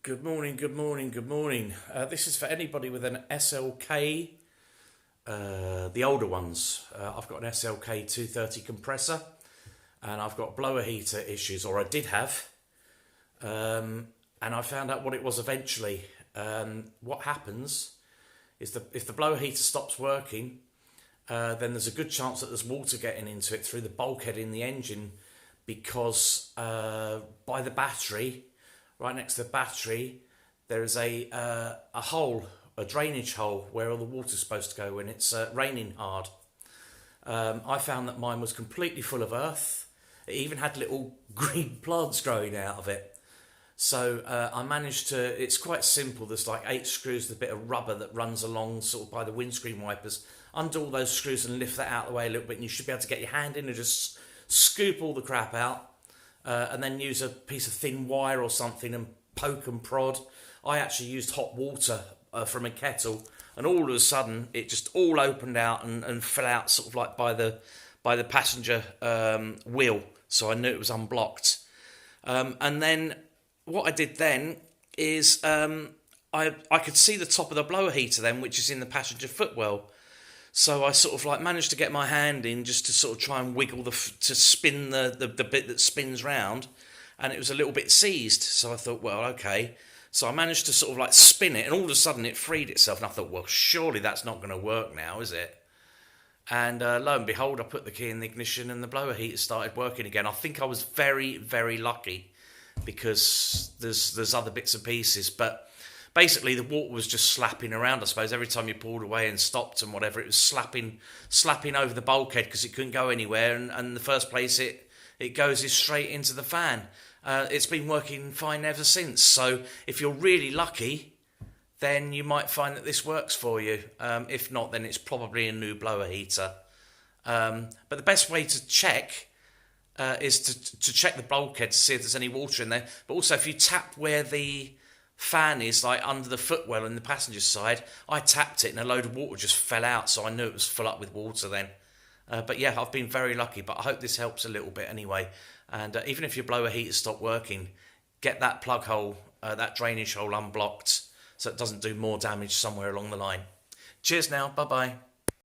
Good morning, good morning, good morning. This is for anybody with an SLK, the older ones. I've got an SLK 230 compressor and I've got blower heater issues, or I did have, and I found out what it was eventually. What happens is that if the blower heater stops working, then there's a good chance that there's water getting into it through the bulkhead in the engine, because by the battery, right next to the battery, there is a hole, a drainage hole, where all the water's supposed to go when it's raining hard. I found that mine was completely full of earth. It even had little green plants growing out of it. So I managed to, it's quite simple, there's like 8 screws with a bit of rubber that runs along sort of by the windscreen wipers. Undo all those screws and lift that out of the way a little bit, and you should be able to get your hand in and just scoop all the crap out. And then use a piece of thin wire or something and poke and prod. I actually used hot water from a kettle, and all of a sudden it just all opened out and fell out sort of like by the passenger wheel, so I knew it was unblocked. And then what I did then is I could see the top of the blower heater then, which is in the passenger footwell. So I sort of like managed to get my hand in just to sort of try and wiggle to spin the bit that spins round, and it was a little bit seized. So I thought, well, okay. So I managed to sort of like spin it, and all of a sudden it freed itself, and I thought, well, surely that's not going to work now, is it? And lo and behold, I put the key in the ignition and the blower heater started working again. I think I was very, very lucky, because there's other bits and pieces, but basically the water was just slapping around, I suppose. Every time you pulled away and stopped and whatever, it was slapping over the bulkhead because it couldn't go anywhere, and in the first place it goes straight into the fan. It's been working fine ever since, so if you're really lucky, then you might find that this works for you. If not, then it's probably a new blower heater. But the best way to check is to check the bulkhead to see if there's any water in there. But also, if you tap where the fan is, like under the footwell on the passenger side, I tapped it and a load of water just fell out, so I knew it was full up with water then. But yeah, I've been very lucky, but I hope this helps a little bit anyway. And even if your blower heater stopped working, get that plug hole, that drainage hole unblocked, so it doesn't do more damage somewhere along the line. Cheers now, bye bye.